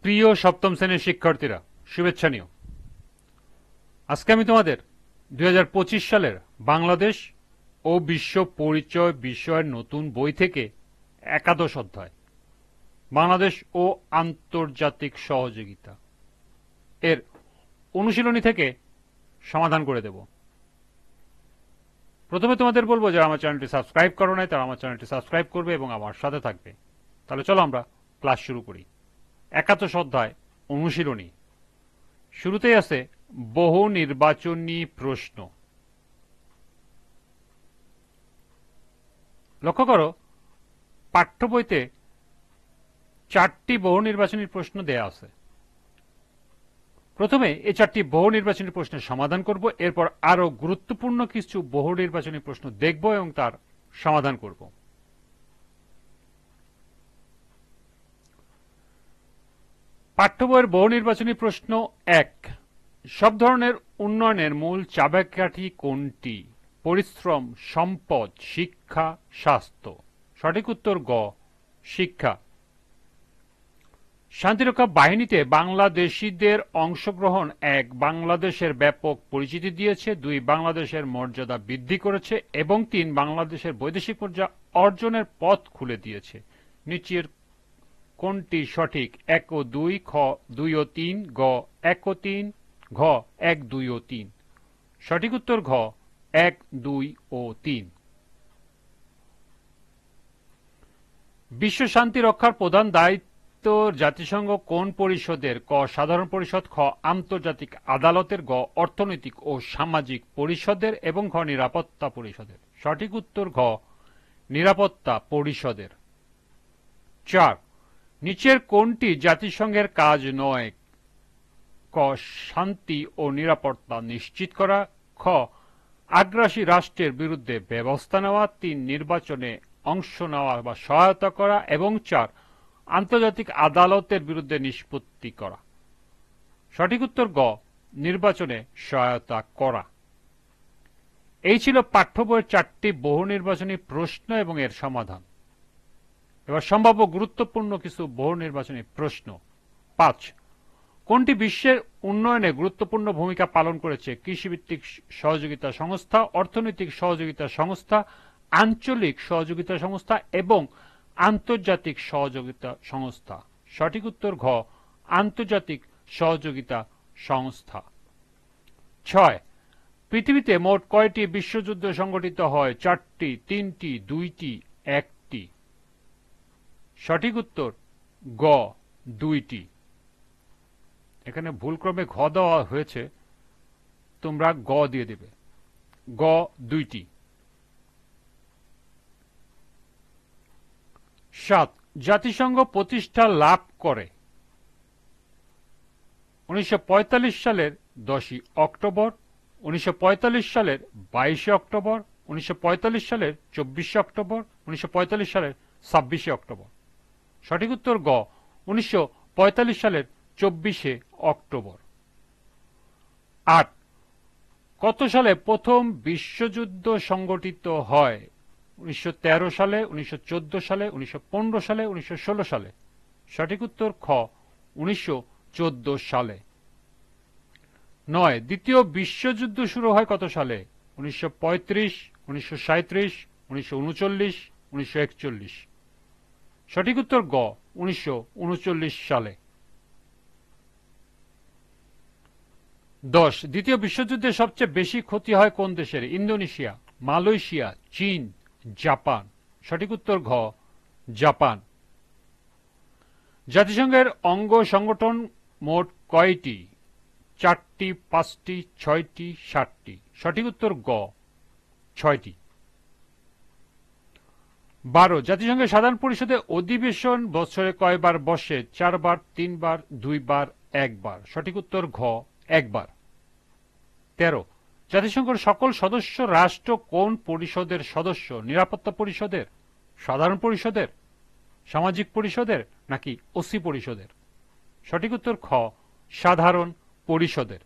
প্রিয় সপ্তম শ্রেণীর শিক্ষার্থীরা, শুভেচ্ছা নিও। আজকে আমি তোমাদের 2025 সালের বাংলাদেশ ও বিশ্ব পরিচয় বিষয়ের নতুন বই থেকে একাদশ অধ্যায় বাংলাদেশ ও আন্তর্জাতিক সহযোগিতা এর অনুশীলনী থেকে সমাধান করে দেব। প্রথমে তোমাদের বলবো যারা আমার চ্যানেলটি সাবস্ক্রাইব করো নাই তারা আমার চ্যানেলটি সাবস্ক্রাইব করবে এবং আমার সাথে থাকবে। তাহলে চলো আমরা ক্লাস শুরু করি। একাদশ অধ্যায় অনুশীলনী। শুরুতেই আছে বহু নির্বাচনী প্রশ্ন। লক্ষ্য করো, পাঠ্য বইতে 4টি বহু নির্বাচনী প্রশ্ন দেয়া আছে। প্রথমে এই 4টি বহু নির্বাচনী প্রশ্নের সমাধান করব, এরপর আরো গুরুত্বপূর্ণ কিছু বহু নির্বাচনী প্রশ্ন দেখব এবং তার সমাধান করব। পাঠ্য বইয়ের বহু নির্বাচনী প্রশ্ন 1। সব ধরনের উন্নয়নের মূল চাবিকাঠি কোনটি? পরিশ্রম, সম্পদ, শিক্ষা, স্বাস্থ্য। সঠিক উত্তর গ, শিক্ষা। শান্তিরক্ষা বাহিনীতে বাংলাদেশিদের অংশগ্রহণ 1. বাংলাদেশের ব্যাপক পরিচিতি দিয়েছে, 2. বাংলাদেশের মর্যাদা বৃদ্ধি করেছে এবং 3. বাংলাদেশের বৈদেশিক মুদ্রা অর্জনের পথ খুলে দিয়েছে। নিচের কোনটি সঠিক? 1 ও 2, খ 2 ও 3, গ 1 ও 3, ঘ 1, 2 ও 3। সঠিক উত্তর ঘ 1, 2 ও 3। বিশ্ব শান্তি রক্ষার প্রধান দায়িত্ব জাতিসংঘ কোন পরিষদের? ক সাধারণ পরিষদ, খ আন্তর্জাতিক আদালতের, গ অর্থনৈতিক ও সামাজিক পরিষদের এবং ঘ নিরাপত্তা পরিষদের। সঠিক উত্তর ঘ নিরাপত্তা পরিষদের। 4. নিচের কোনটি জাতিসংঘের কাজ নয়? ক শান্তি ও নিরাপত্তা নিশ্চিত করা, খ আগ্রাসী রাষ্ট্রের বিরুদ্ধে ব্যবস্থা নেওয়া, 3 নির্বাচনে অংশ নেওয়া বা সহায়তা করা এবং 4 আন্তর্জাতিক আদালতের বিরুদ্ধে নিষ্পত্তি করা। সঠিক উত্তর গ নির্বাচনে সহায়তা করা। এই ছিল পাঠ্য বইয়ের 4টি বহু নির্বাচনী প্রশ্ন এবং এর সমাধান। এবার সম্ভাব্য গুরুত্বপূর্ণ কিছু বহু নির্বাচনী প্রশ্ন। 5. কোনটি বিশ্বের উন্নয়নে গুরুত্বপূর্ণ ভূমিকা পালন করেছে? কৃষিভিত্তিক সহযোগিতা সংস্থা, অর্থনৈতিক সহযোগিতা সংস্থা, আঞ্চলিক সহযোগিতা সংস্থা এবং আন্তর্জাতিক সহযোগিতা সংস্থা। সঠিক উত্তর ঘ আন্তর্জাতিক সহযোগিতা সংস্থা। 6. পৃথিবীতে মোট কয়টি বিশ্বযুদ্ধ সংঘটিত হয়? 4টি, 3টি, 2টি, 1টি। সঠিক উত্তর গ 2টি। এখানে ভুলক্রমে ঘ দেওয়া হয়েছে, তোমরা গ দিয়ে দেবে। গ 2টি। 7. জাতিসংঘ প্রতিষ্ঠা লাভ করে 1945 সালের 10 অক্টোবর, 1945 সালের 22 অক্টোবর, 1945 সালের 24 অক্টোবর, 1945 সালের 26 অক্টোবর। সঠিক উত্তর গ 1945 সালের 24 অক্টোবর। 8. কত সালে প্রথম বিশ্বযুদ্ধ সংঘটিত হয়? 1913 সালে, 1914 সালে, 1915 সালে, 1916 সালে। সঠিক উত্তর খ 1914 সালে। 9. দ্বিতীয় বিশ্বযুদ্ধ শুরু হয় কত সালে? 1935, 1937, 1939, 1941। সঠিক উত্তর গ 1939 সালে। 10. দ্বিতীয় বিশ্বযুদ্ধে সবচেয়ে বেশি ক্ষতি হয় কোন দেশের? ইন্দোনেশিয়া, মালয়েশিয়া, চীন, জাপান। সঠিক উত্তর ঘ জাপান। জাতিসংঘের অঙ্গ সংগঠন মোট কয়টি? 4টি, 5টি, 6টি, 7টি। সঠিক উত্তর গ 6টি। 12. জাতিসংঘের সাধারণ পরিষদে অধিবেশন বছরে কয়বার বসে? 4 বার, 3 বার, 2 বার, 1 বার। সঠিক উত্তর ঘ 1 বার। 13. জাতিসংঘের সকল সদস্য রাষ্ট্র কোন পরিষদের সদস্য? নিরাপত্তা পরিষদের, সাধারণ পরিষদের, সামাজিক পরিষদের নাকি ওসি পরিষদের? সঠিক উত্তর খ সাধারণ পরিষদের।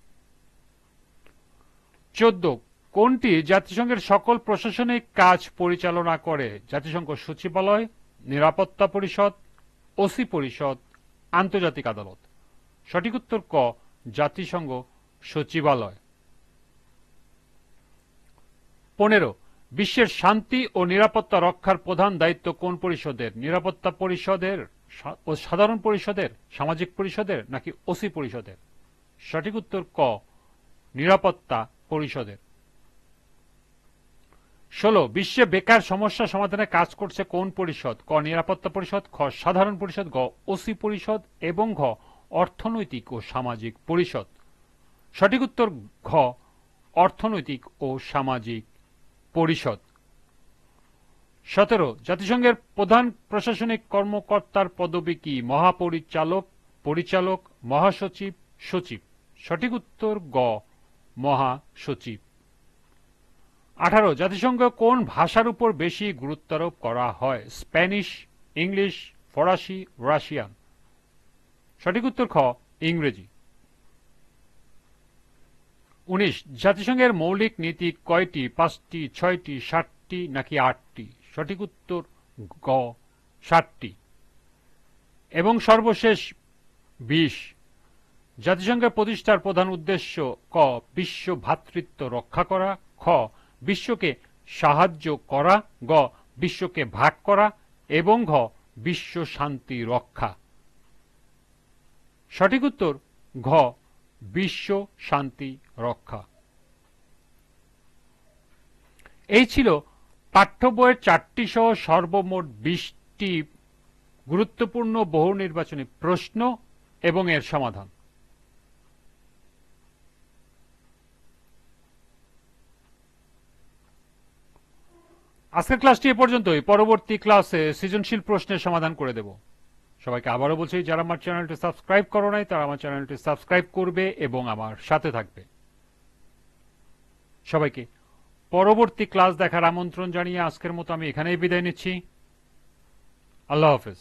14. কোনটি জাতিসংঘের সকল প্রশাসনিক কাজ পরিচালনা করে? জাতিসংঘ সচিবালয়, নিরাপত্তা পরিষদ, ওসি পরিষদ, আন্তর্জাতিক আদালত। সঠিক উত্তর ক জাতিসংঘ সচিবালয়। 15 বিশ্বের শান্তি ও নিরাপত্তা রক্ষার প্রধান দায়িত্ব কোন পরিষদের? নিরাপত্তা পরিষদের ও সাধারণ পরিষদের, সামাজিক পরিষদের নাকি ওসি পরিষদের? সঠিক উত্তর ক নিরাপত্তা পরিষদের। 16 বিশ্বে বেকার সমস্যা সমাধানে কাজ করছে কোন পরিষদ? ক নিরাপত্তা পরিষদ, খ সাধারণ পরিষদ, গ ওসি পরিষদ এবং ঘ অর্থনৈতিক ও সামাজিক পরিষদ। সঠিক উত্তর ঘ অর্থনৈতিক ও সামাজিক পরিষদ। 17 জাতিসংঘের প্রধান প্রশাসনিক কর্মকর্তার পদবি কি? মহাপরিচালক, পরিচালক, মহাসচিব, সচিব। সঠিক উত্তর গ মহাসচিব। 18 জাতিসংঘ কোন ভাষার উপর বেশি গুরুত্বারোপ করা হয়? স্প্যানিশ, ইংলিশ, ফরাসি, রাশিয়ান। সঠিক উত্তর খ ইংরেজি। 19 জাতিসংঘের মৌলিক নীতি কয়টি? 5টি, 6টি, 7টি নাকি 8টি? সঠিক উত্তর গ 7টি। এবং সর্বশেষ 20 জাতিসংঘের প্রতিষ্ঠার প্রধান উদ্দেশ্য? ক বিশ্ব ভ্রাতৃত্ব রক্ষা করা, খ বিশ্বকে সাহায্য করা, গ বিশ্বকে ভাগ করা এবং ঘ বিশ্ব শান্তি রক্ষা। সঠিক উত্তর ঘ বিশ্ব শান্তি রক্ষা। এই ছিল পাঠ্য বইয়ের 4টি সহ সর্বমোট 20টি গুরুত্বপূর্ণ বহু নির্বাচনী প্রশ্ন এবং এর সমাধান। আজকের ক্লাসটি এ পর্যন্তই। পরবর্তী ক্লাসে সৃজনশীল প্রশ্নের সমাধান করে দেব। সবাইকে আবারও বলছি, যারা আমার চ্যানেলটি সাবস্ক্রাইব করো নাই তারা আমার চ্যানেলটি সাবস্ক্রাইব করবে এবং আমার সাথে থাকবে। সবাইকে পরবর্তী ক্লাস দেখার আমন্ত্রণ জানিয়ে আজকের মতো আমি এখানেই বিদায় নিচ্ছি। আল্লাহ হাফেজ।